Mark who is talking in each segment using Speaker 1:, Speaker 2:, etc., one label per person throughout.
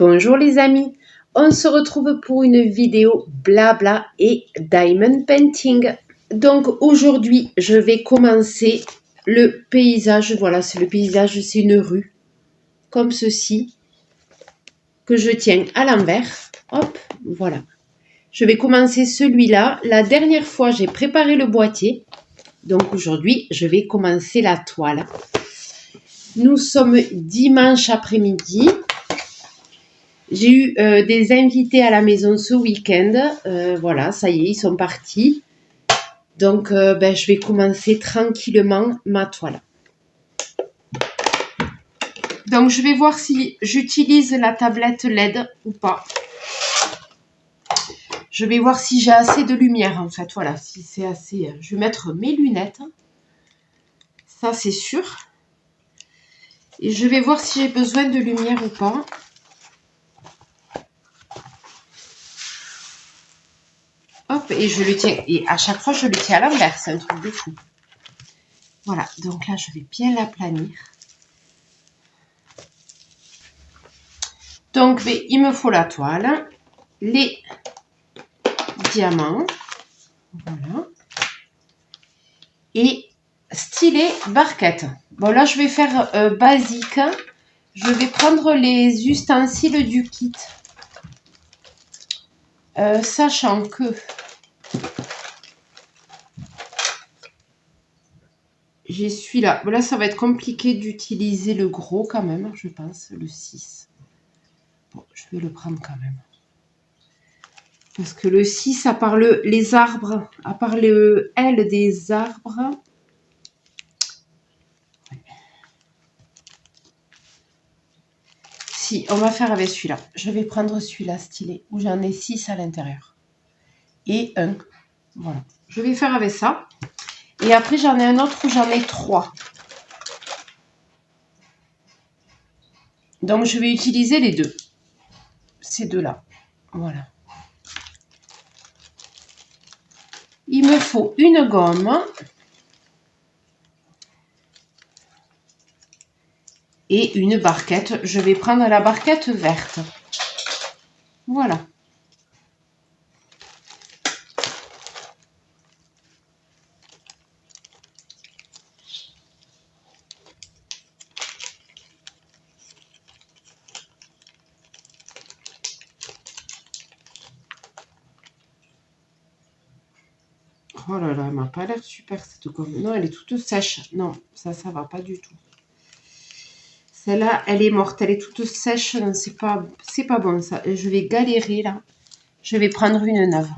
Speaker 1: Bonjour les amis, on se retrouve pour une vidéo blabla et diamond painting. Donc aujourd'hui je vais commencer le paysage, voilà c'est le paysage, c'est une rue, comme ceci, que je tiens à l'envers, hop, voilà. Je vais commencer celui-là, la dernière fois j'ai préparé le boîtier, donc aujourd'hui je vais commencer la toile. Nous sommes dimanche après-midi. J'ai eu des invités à la maison ce week-end. Voilà, ça y est, ils sont partis. Donc, je vais commencer tranquillement ma toile. Donc, je vais voir si j'utilise la tablette LED ou pas. Je vais voir si j'ai assez de lumière, en fait. Voilà, si c'est assez... Je vais mettre mes lunettes. Ça, c'est sûr. Et je vais voir si j'ai besoin de lumière ou pas. Hop, et je le tiens. Et à chaque fois, je le tiens à l'envers. C'est un truc de fou. Voilà, donc là, je vais bien l'aplanir. Donc, il me faut la toile, les diamants, voilà, et stylet barquette. Bon, là, je vais faire basique. Je vais prendre les ustensiles du kit. Sachant que j'ai celui-là. Bon, là, ça va être compliqué d'utiliser le gros quand même, je pense, le 6. Bon, je vais le prendre quand même. Parce que le 6, à part les arbres, à part le L des arbres, si, on va faire avec celui-là. Je vais prendre celui-là stylé, où j'en ai 6 à l'intérieur. Et un. Voilà. Je vais faire avec ça. Et après, j'en ai un autre où j'en ai 3. Donc, je vais utiliser les deux. Ces deux-là. Voilà. Il me faut une gomme. Et une barquette. Je vais prendre la barquette verte. Voilà. Oh là là, elle m'a pas l'air super cette gomme. Non, elle est toute sèche. Non, ça va pas du tout. Celle-là, elle est morte. Elle est toute sèche. C'est pas bon ça. Je vais galérer là. Je vais prendre une neuve.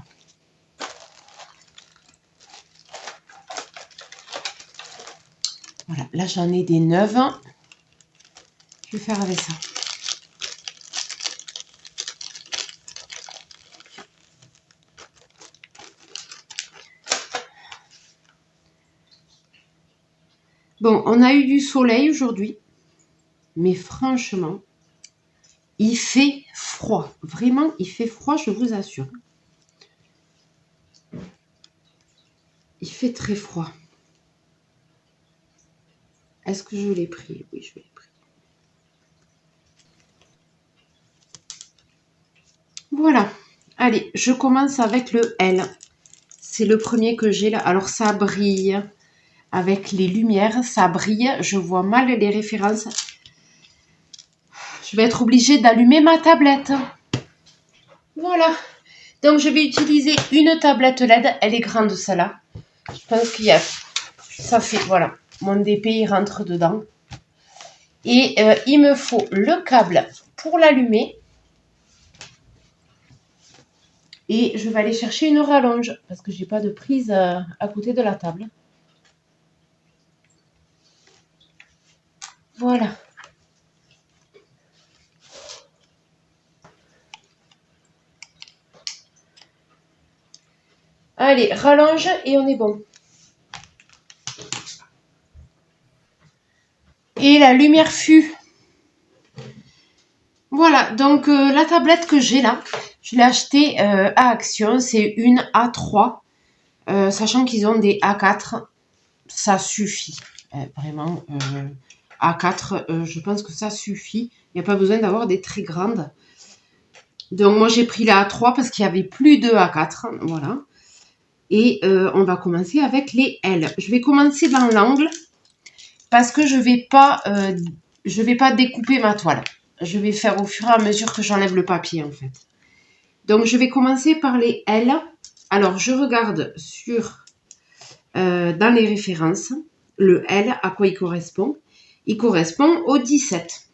Speaker 1: Voilà, là j'en ai des neuves. Je vais faire avec ça. Bon, on a eu du soleil aujourd'hui. Mais franchement, il fait froid. Vraiment, il fait froid, je vous assure. Il fait très froid. Est-ce que je l'ai pris? Oui, je l'ai pris. Voilà. Allez, je commence avec le L. C'est le premier que j'ai là. Alors, ça brille. Avec les lumières, ça brille. Je vois mal les références. Je vais être obligée d'allumer ma tablette. Voilà. Donc, je vais utiliser une tablette LED. Elle est grande, celle-là. Je pense qu'il y a... Ça fait... Voilà. Mon DP, il rentre dedans. Et il me faut le câble pour l'allumer. Et je vais aller chercher une rallonge. Parce que j'ai pas de prise à côté de la table. Voilà. Allez, rallonge et on est bon. Et la lumière fut. Voilà, donc la tablette que j'ai là, je l'ai achetée à Action. C'est une A3. Sachant qu'ils ont des A4, ça suffit. Vraiment, A4, je pense que ça suffit. Il n'y a pas besoin d'avoir des très grandes. Donc moi j'ai pris la A3 parce qu'il y avait plus de A4. Voilà. Et on va commencer avec les L. Je vais commencer dans l'angle parce que je vais pas découper ma toile. Je vais faire au fur et à mesure que j'enlève le papier en fait. Donc je vais commencer par les L. Alors je regarde dans les références le L, à quoi il correspond. Il correspond au 17.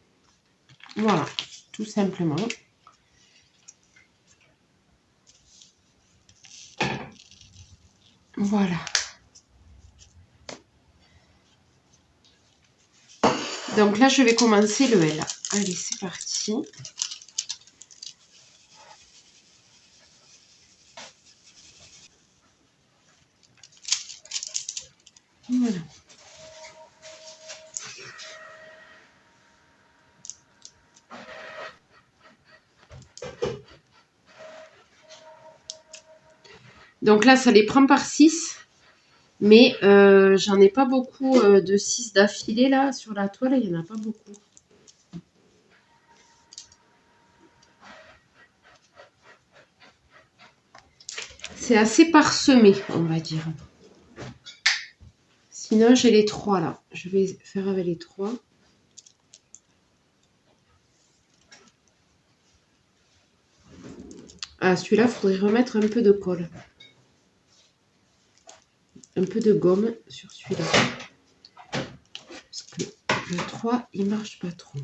Speaker 1: Voilà, tout simplement. Voilà. Donc là, je vais commencer le L. Allez, c'est parti. Voilà. Donc là, ça les prend par 6. Mais j'en ai pas beaucoup de 6 d'affilée là. Sur la toile, il n'y en a pas beaucoup. C'est assez parsemé, on va dire. Sinon, j'ai les 3 là. Je vais faire avec les 3. Ah, celui-là, il faudrait remettre un peu de colle. Un peu de gomme sur celui-là. Parce que le 3, il marche pas trop.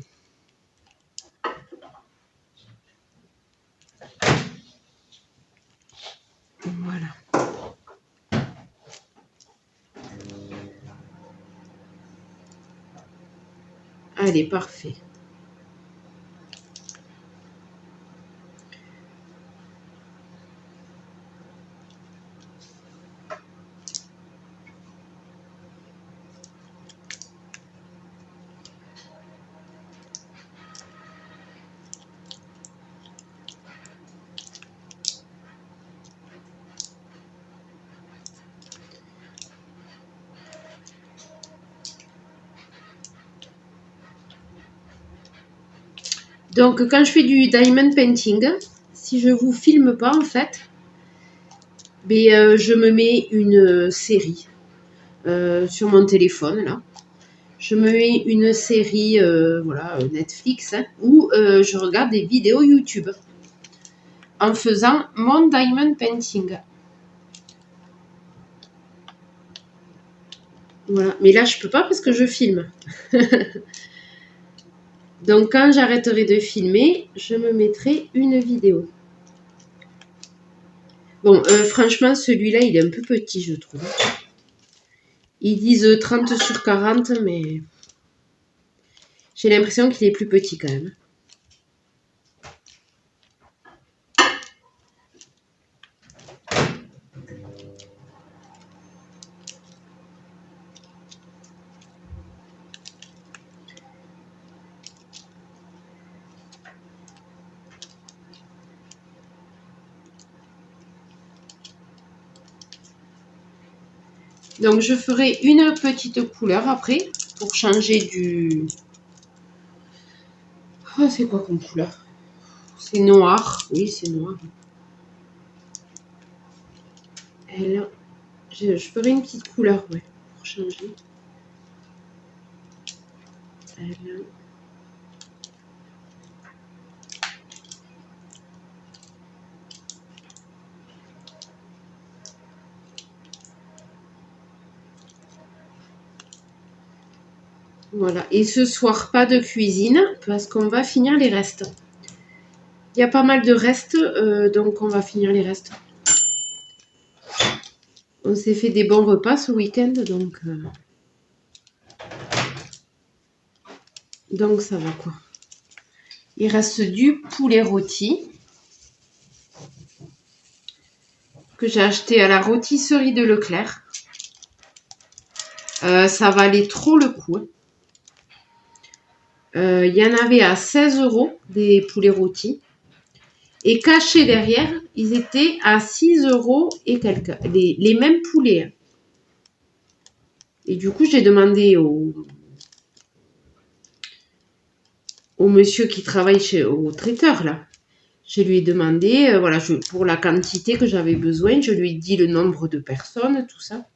Speaker 1: Voilà. Allez, parfait. Donc, quand je fais du diamond painting, si je vous filme pas, en fait, je me mets une série sur mon téléphone, là. Je me mets une série, voilà, Netflix, hein, où je regarde des vidéos YouTube en faisant mon diamond painting. Voilà. Mais là, je peux pas parce que je filme. Donc, quand j'arrêterai de filmer, je me mettrai une vidéo. Bon, franchement, celui-là, il est un peu petit, je trouve. Ils disent 30 sur 40, mais j'ai l'impression qu'il est plus petit quand même. Donc, je ferai une petite couleur après pour changer du... Oh, c'est quoi comme couleur? C'est noir. Oui, c'est noir. Elle... Je ferai une petite couleur, ouais, pour changer. Elle... Voilà. Et ce soir, pas de cuisine parce qu'on va finir les restes. Il y a pas mal de restes, donc on va finir les restes. On s'est fait des bons repas ce week-end, donc ça va quoi. Il reste du poulet rôti que j'ai acheté à la rôtisserie de Leclerc. Ça valait trop le coup. Il y en avait à 16 € des poulets rôtis. Et cachés derrière, ils étaient à 6 € et quelques. Les mêmes poulets. Et du coup, j'ai demandé au monsieur qui travaille au traiteur, là. Je lui ai demandé, voilà, pour la quantité que j'avais besoin, je lui ai dit le nombre de personnes, tout ça.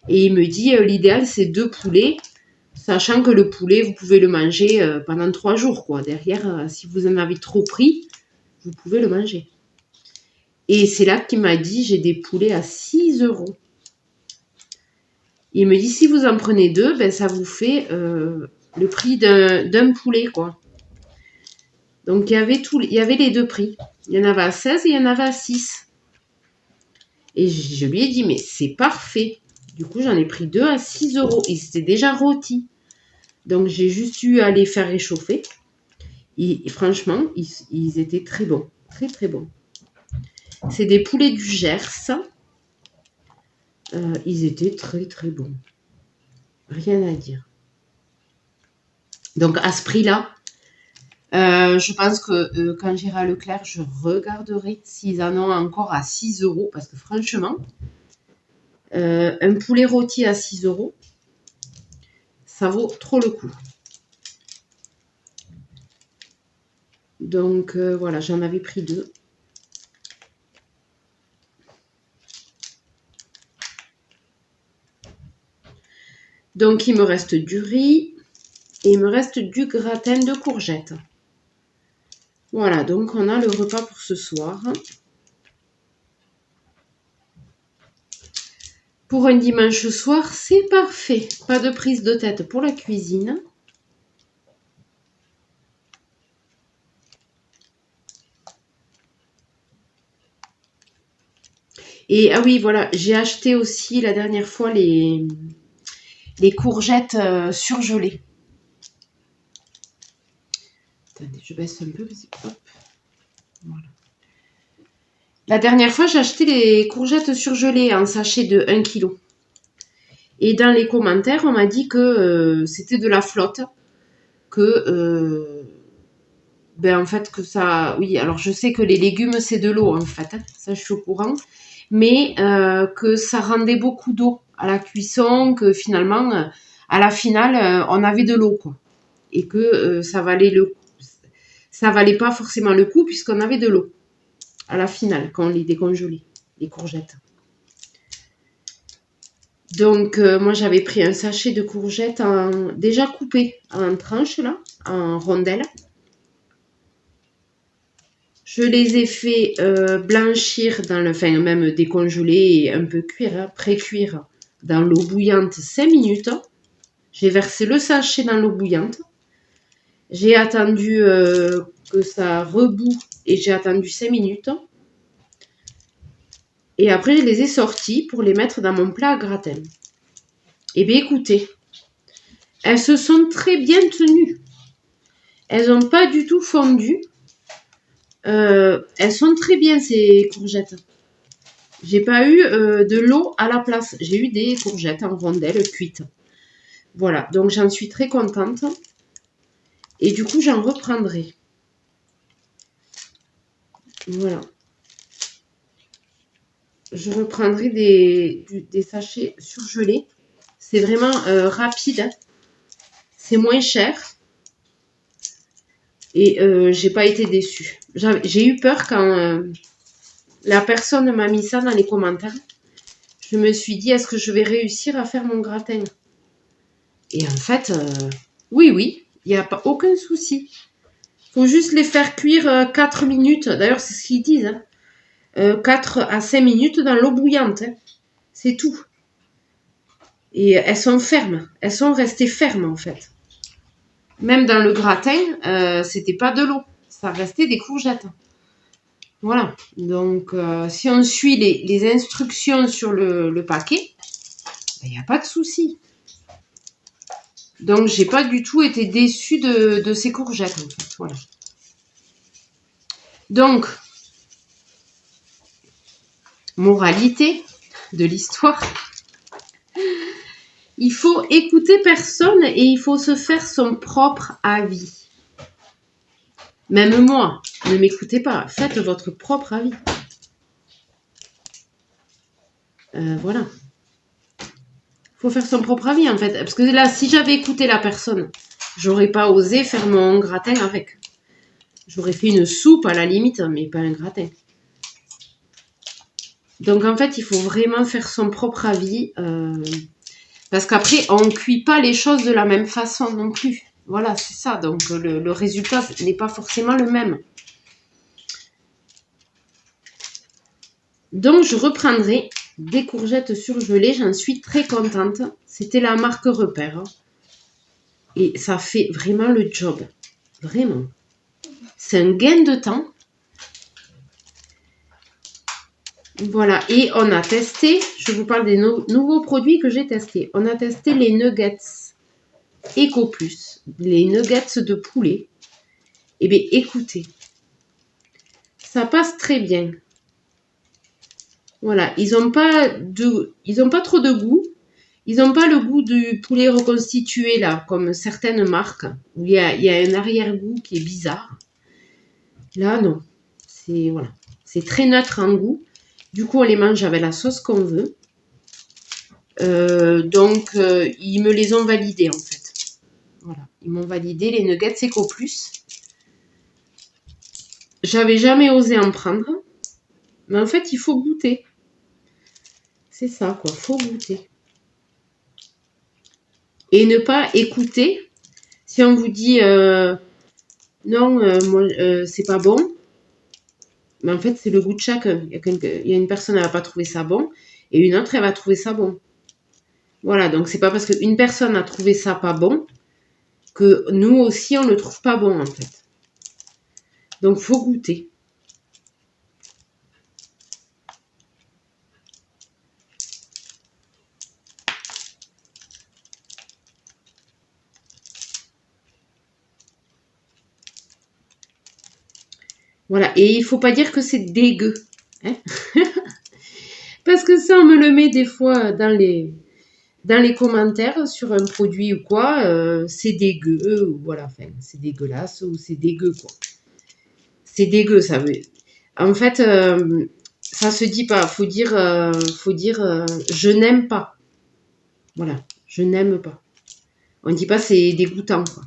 Speaker 1: Et il me dit, l'idéal, c'est 2 poulets, sachant que le poulet, vous pouvez le manger pendant 3 jours, quoi. Derrière, si vous en avez trop pris, vous pouvez le manger. Et c'est là qu'il m'a dit, j'ai des poulets à 6 euros. Il me dit, si vous en prenez 2, ben, ça vous fait le prix d'un poulet, quoi. Donc, il y avait les 2 prix. Il y en avait à 16 et il y en avait à 6. Et je lui ai dit, mais c'est parfait. Du coup, j'en ai pris 2 à 6 euros. Ils étaient déjà rôtis. Donc, j'ai juste eu à les faire réchauffer. Et franchement, ils étaient très bons. Très, très bons. C'est des poulets du Gers. Ils étaient très, très bons. Rien à dire. Donc, à ce prix-là, je pense que quand j'irai à Leclerc, je regarderai s'ils en ont encore à 6 euros. Parce que franchement, un poulet rôti à 6 euros, ça vaut trop le coup. Donc, voilà, j'en avais pris 2. Donc, il me reste du riz et il me reste du gratin de courgettes. Voilà, donc on a le repas pour ce soir. Pour un dimanche soir, c'est parfait. Pas de prise de tête pour la cuisine. Et ah oui, voilà, j'ai acheté aussi la dernière fois les courgettes surgelées. Attendez, je baisse un peu. Hop, voilà. La dernière fois, j'ai acheté les courgettes surgelées en sachet de 1 kg. Et dans les commentaires, on m'a dit que c'était de la flotte. Que, ben en fait, que ça... Oui, alors je sais que les légumes, c'est de l'eau, en fait. Hein, ça, je suis au courant. Mais que ça rendait beaucoup d'eau à la cuisson, que finalement, à la finale, on avait de l'eau, quoi. Et que ça valait pas forcément le coup puisqu'on avait de l'eau à la finale quand on les décongelait, les courgettes. Donc moi j'avais pris un sachet de courgettes déjà coupées en tranches là, en rondelles. Je les ai fait blanchir enfin même décongeler et un peu cuire, hein, pré-cuire dans l'eau bouillante 5 minutes. J'ai versé le sachet dans l'eau bouillante. J'ai attendu que ça rebout et j'ai attendu 5 minutes. Et après, je les ai sortis pour les mettre dans mon plat à gratin. Eh bien, écoutez, elles se sont très bien tenues. Elles n'ont pas du tout fondu. Elles sont très bien, ces courgettes. J'ai pas eu de l'eau à la place. J'ai eu des courgettes en rondelles cuites. Voilà, donc j'en suis très contente. Et du coup, j'en reprendrai. Voilà. Je reprendrai des sachets surgelés. C'est vraiment rapide. Hein. C'est moins cher. Et j'ai pas été déçue. J'ai eu peur quand la personne m'a mis ça dans les commentaires. Je me suis dit, est-ce que je vais réussir à faire mon gratin? Et en fait, oui, il n'y a pas aucun souci. Il faut juste les faire cuire 4 minutes. D'ailleurs, c'est ce qu'ils disent. Hein. 4 à 5 minutes dans l'eau bouillante. Hein. C'est tout. Et elles sont fermes. Elles sont restées fermes, en fait. Même dans le gratin, c'était pas de l'eau. Ça restait des courgettes. Voilà. Donc, si on suit les instructions sur le paquet, il n'y a pas de souci. Donc, j'ai pas du tout été déçue de ces courgettes, en fait. Voilà. Donc, moralité de l'histoire, il faut écouter personne et il faut se faire son propre avis. Même moi, ne m'écoutez pas, faites votre propre avis. Voilà. Faut faire son propre avis en fait. Parce que là, si j'avais écouté la personne, j'aurais pas osé faire mon gratin avec. J'aurais fait une soupe à la limite, mais pas un gratin. Donc en fait, il faut vraiment faire son propre avis. Parce qu'après, on ne cuit pas les choses de la même façon non plus. Voilà, c'est ça. Donc le résultat n'est pas forcément le même. Donc je reprendrai des courgettes surgelées. J'en suis très contente. C'était la marque Repère. Et ça fait vraiment le job. Vraiment. C'est un gain de temps. Voilà, et on a testé, je vous parle des nouveaux produits que j'ai testés. On a testé les nuggets Eco Plus, les nuggets de poulet. Eh bien, écoutez, ça passe très bien. Voilà, ils n'ont pas trop de goût. Ils n'ont pas le goût du poulet reconstitué, là, comme certaines marques, où il y a un arrière-goût qui est bizarre. Là, non. Voilà. C'est très neutre en goût. Du coup, on les mange avec la sauce qu'on veut. Donc, ils me les ont validés, en fait. Voilà. Ils m'ont validé les nuggets Eco Plus. J'avais jamais osé en prendre. Mais en fait, il faut goûter. C'est ça, quoi. Faut goûter. Et ne pas écouter. Si on vous dit non, moi, c'est pas bon. Mais en fait, c'est le goût de chacun. Il y a une personne, elle va pas trouver ça bon. Et une autre, elle va trouver ça bon. Voilà, donc c'est pas parce qu'une personne a trouvé ça pas bon que nous aussi, on ne le trouve pas bon, en fait. Donc, faut goûter. Voilà, et il faut pas dire que c'est dégueu. Hein. Parce que ça, on me le met des fois dans les commentaires sur un produit ou quoi. C'est dégueu, ou voilà, enfin, c'est dégueulasse, ou c'est dégueu, quoi. C'est dégueu, ça veut. En fait, ça se dit pas. Faut dire je n'aime pas. Voilà, je n'aime pas. On dit pas c'est dégoûtant, quoi.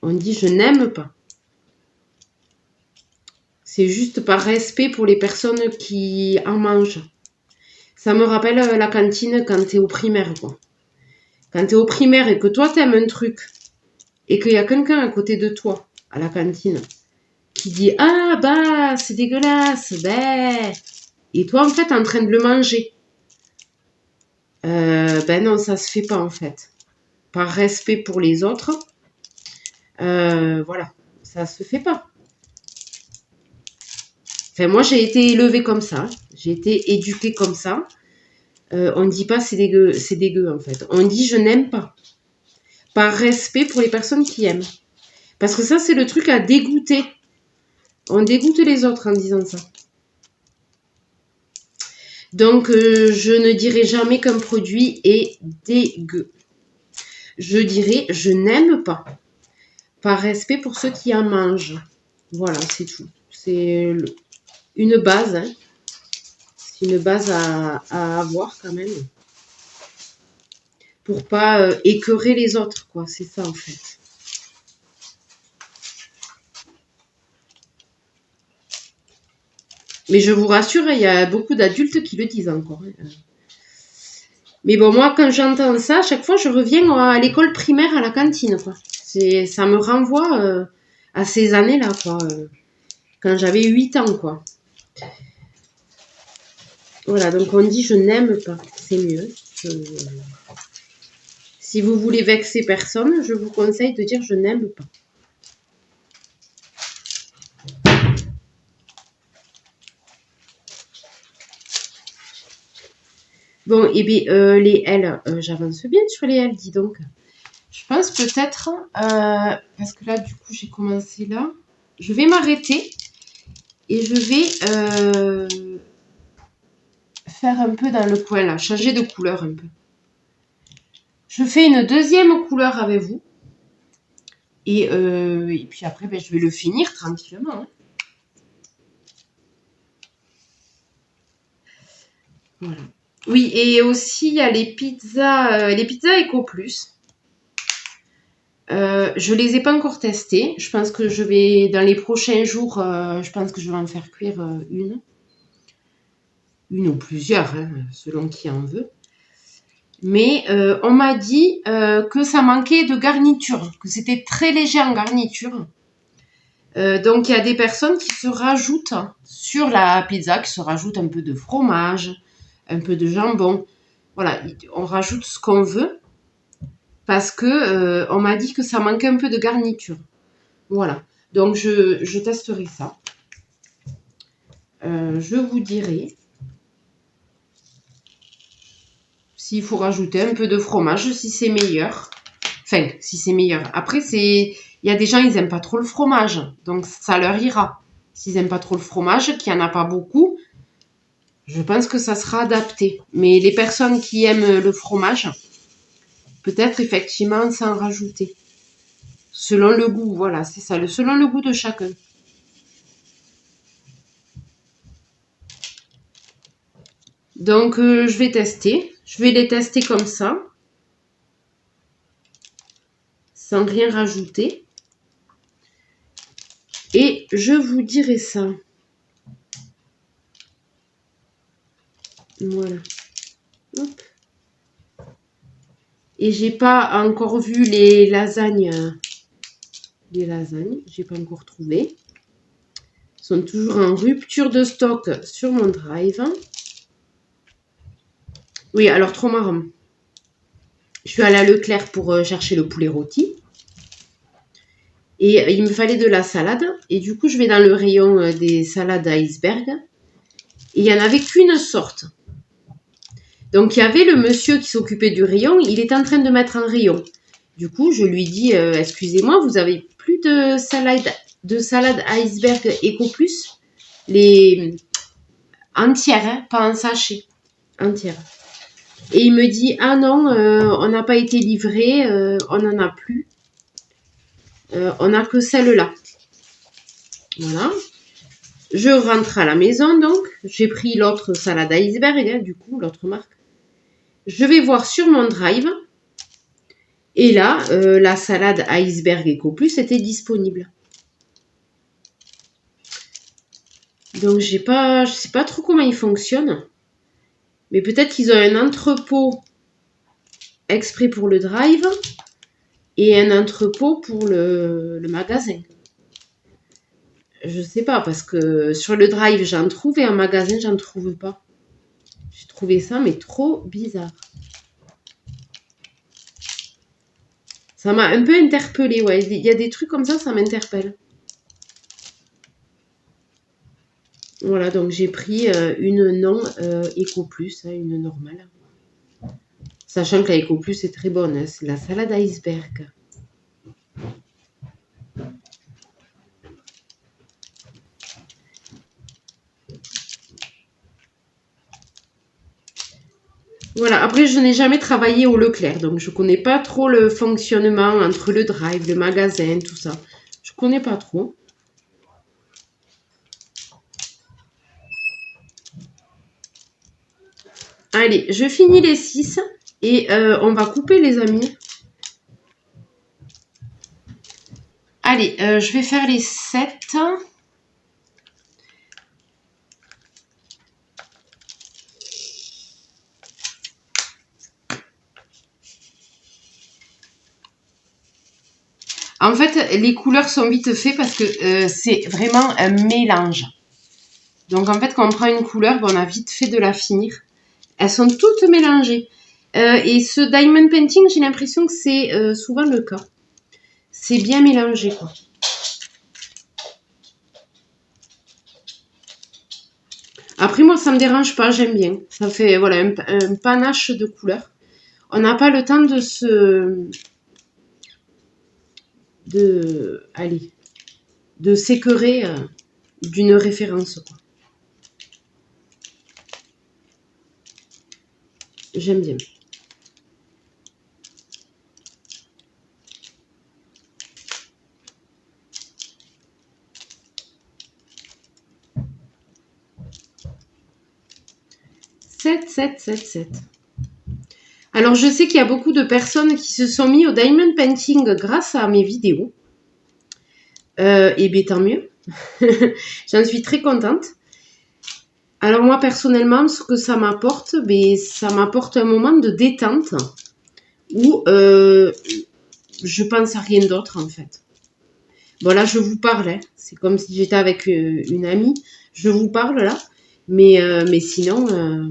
Speaker 1: On dit je n'aime pas. C'est juste par respect pour les personnes qui en mangent. Ça me rappelle la cantine quand t'es au primaire, quoi. Quand t'es au primaire et que toi t'aimes un truc et qu'il y a quelqu'un à côté de toi, à la cantine, qui dit « Ah, bah, c'est dégueulasse, bah !» Et toi, en fait, en train de le manger. Ben non, ça se fait pas, en fait. Par respect pour les autres, voilà, ça se fait pas. Enfin, moi, j'ai été élevée comme ça. J'ai été éduquée comme ça. On ne dit pas c'est dégueu, en fait. On dit je n'aime pas. Par respect pour les personnes qui aiment. Parce que ça, c'est le truc à dégoûter. On dégoûte les autres en disant ça. Donc, je ne dirai jamais qu'un produit est dégueu. Je dirai je n'aime pas. Par respect pour ceux qui en mangent. Voilà, c'est tout. C'est une base. Hein. C'est une base à avoir quand même. Pour pas écœurer les autres, quoi. C'est ça, en fait. Mais je vous rassure, il y a beaucoup d'adultes qui le disent encore. Hein. Mais bon, moi, quand j'entends ça, à chaque fois, je reviens à l'école primaire, à la cantine, quoi. Ça me renvoie à ces années-là, quoi. Quand j'avais 8 ans, quoi. Voilà, donc on dit je n'aime pas. C'est mieux. Si vous voulez vexer personne, je vous conseille de dire je n'aime pas. Bon, et bien, les L, j'avance bien sur les L, dis donc. Je pense peut-être, parce que là, du coup, j'ai commencé là. Je vais m'arrêter et je vais faire un peu dans le coin là, changer de couleur un peu. Je fais une deuxième couleur avec vous. Et puis après, ben, je vais le finir tranquillement. Hein. Voilà. Oui, et aussi, il y a les pizzas Eco Plus. Je les ai pas encore testés. Je pense que je vais, dans les prochains jours, je pense que je vais en faire cuire une ou plusieurs, hein, selon qui en veut. Mais on m'a dit que ça manquait de garniture, que c'était très léger en garniture. Donc il y a des personnes qui se rajoutent sur la pizza, qui se rajoutent un peu de fromage, un peu de jambon. Voilà, on rajoute ce qu'on veut parce que on m'a dit que ça manquait un peu de garniture. Voilà, donc je testerai ça. Je vous dirai s'il faut rajouter un peu de fromage, si c'est meilleur. Enfin, si c'est meilleur. Après, il y a des gens, ils n'aiment pas trop le fromage. Donc, ça leur ira. S'ils n'aiment pas trop le fromage, qu'il n'y en a pas beaucoup, je pense que ça sera adapté. Mais les personnes qui aiment le fromage, peut-être effectivement s'en rajouter. Selon le goût, voilà, c'est ça. Selon le goût de chacun. Donc, je vais tester. Je vais les tester comme ça. Sans rien rajouter. Et je vous dirai ça. Voilà. Hop. Et j'ai pas encore vu les lasagnes. Les lasagnes, j'ai pas encore trouvé. Ils sont toujours en rupture de stock sur mon drive. Oui, alors trop marrant. Je suis allée à Leclerc pour chercher le poulet rôti. Et il me fallait de la salade. Et du coup, je vais dans le rayon des salades iceberg. Et il n'y en avait qu'une sorte. Donc, il y avait le monsieur qui s'occupait du rayon. Il était en train de mettre un rayon. Du coup, je lui dis, excusez-moi, vous avez plus de salade iceberg Eco Plus? Les entières, hein, pas en sachet. Entières. Et il me dit, ah non, on n'a pas été livré, on n'en a plus. On n'a que celle-là. Voilà. Je rentre à la maison, donc. J'ai pris l'autre salade iceberg, hein, du coup, l'autre marque. Je vais voir sur mon drive. Et là, la salade iceberg Eco Plus était disponible. Donc, je sais pas trop comment ils fonctionnent. Mais peut-être qu'ils ont un entrepôt exprès pour le drive et un entrepôt pour le magasin. Je sais pas, parce que sur le drive, j'en trouve et en magasin, j'en trouve pas. J'ai trouvé ça, mais trop bizarre. Ça m'a un peu interpellée, ouais. Il y a des trucs comme ça m'interpelle. Voilà, donc j'ai pris une non Eco Plus, hein, une normale. Sachant que la Eco Plus est très bonne, hein, c'est la salade iceberg. Voilà, après je n'ai jamais travaillé au Leclerc, donc je connais pas trop le fonctionnement entre le drive, le magasin, tout ça. Je connais pas trop. Allez, je finis les 6 et on va couper les amis. Allez, je vais faire les 7. En fait, les couleurs sont vite faites parce que c'est vraiment un mélange. Donc en fait, quand on prend une couleur, on a vite fait de la finir. Elles sont toutes mélangées. Et ce diamond painting, j'ai l'impression que c'est souvent le cas. C'est bien mélangé, quoi. Après, moi, ça me dérange pas, j'aime bien. Ça fait voilà un panache de couleurs. On n'a pas le temps de s'écœurer d'une référence, quoi. J'aime bien. Sept. Alors, je sais qu'il y a beaucoup de personnes qui se sont mis au diamond painting grâce à mes vidéos. Et bien, tant mieux. J'en suis très contente. Alors, moi, personnellement, ce que ça m'apporte, ben, ça m'apporte un moment de détente où je pense à rien d'autre, en fait. Bon, là, je vous parle. Hein. C'est comme si j'étais avec une amie. Je vous parle, là. Mais sinon...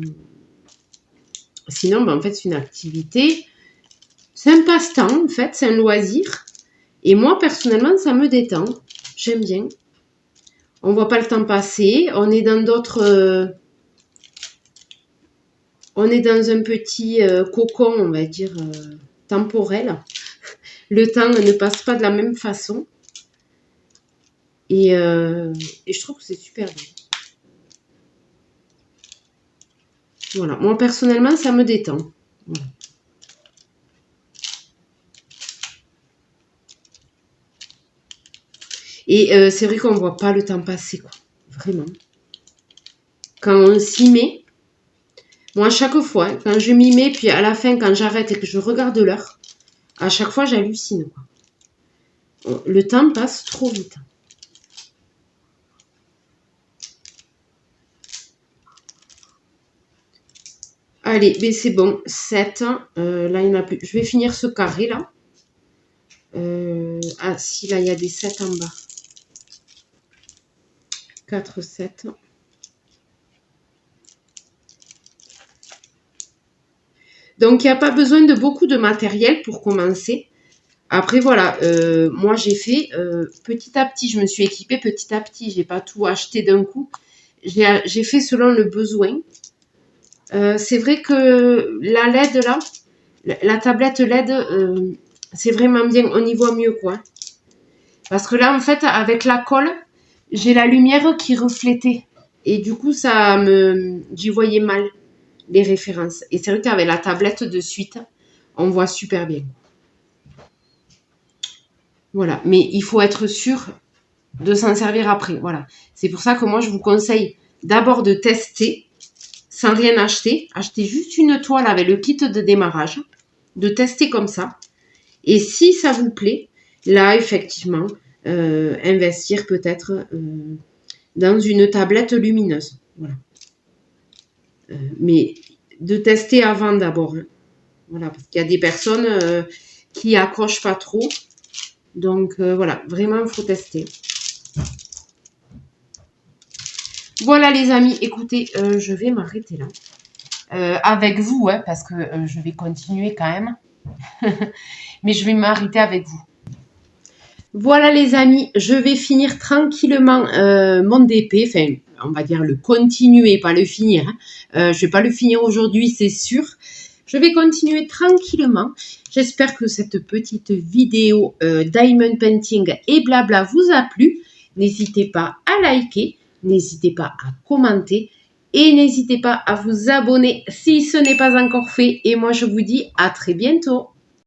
Speaker 1: Sinon, ben, en fait, c'est une activité, c'est un passe-temps, en fait, c'est un loisir. Et moi, personnellement, ça me détend. J'aime bien. On voit pas le temps passer. On est dans d'autres... on est dans un petit cocon, on va dire, temporel. Le temps ne passe pas de la même façon. Et je trouve que c'est super bien. Voilà. Moi, personnellement, ça me détend. Voilà. Et c'est vrai qu'on ne voit pas le temps passer, quoi. Vraiment. Quand on s'y met, moi, à chaque fois, hein, quand je m'y mets, puis à la fin, quand j'arrête et que je regarde l'heure, à chaque fois, j'hallucine, quoi. Le temps passe trop vite. Allez, ben c'est bon. 7. Là, il n'y en a plus. Je vais finir ce carré, là. Ah, si, là, il y a des 7 en bas. 4, 7. Donc, il n'y a pas besoin de beaucoup de matériel pour commencer. Après, voilà, moi, j'ai fait petit à petit. Je me suis équipée petit à petit. Je n'ai pas tout acheté d'un coup. J'ai fait selon le besoin. C'est vrai que la LED, là, la tablette LED, c'est vraiment bien. On y voit mieux, quoi. Parce que là, en fait, avec la colle, j'ai la lumière qui reflétait. Et du coup, j'y voyais mal les références. Et c'est vrai qu'avec la tablette de suite, on voit super bien. Voilà. Mais il faut être sûr de s'en servir après. Voilà. C'est pour ça que moi, je vous conseille d'abord de tester sans rien acheter. Achetez juste une toile avec le kit de démarrage. De tester comme ça. Et si ça vous plaît, là, effectivement, investir peut-être dans une tablette lumineuse. Voilà. Mais de tester avant d'abord. Hein. Voilà, parce qu'il y a des personnes qui accrochent pas trop. Donc, voilà, vraiment, il faut tester. Voilà, les amis, écoutez, je vais m'arrêter là. Avec vous, hein, parce que je vais continuer quand même. Mais je vais m'arrêter avec vous. Voilà les amis, je vais finir tranquillement mon DP, enfin on va dire le continuer, pas le finir. Hein. Je vais pas le finir aujourd'hui, c'est sûr. Je vais continuer tranquillement. J'espère que cette petite vidéo Diamond Painting et blabla vous a plu. N'hésitez pas à liker, n'hésitez pas à commenter et n'hésitez pas à vous abonner si ce n'est pas encore fait. Et moi je vous dis à très bientôt.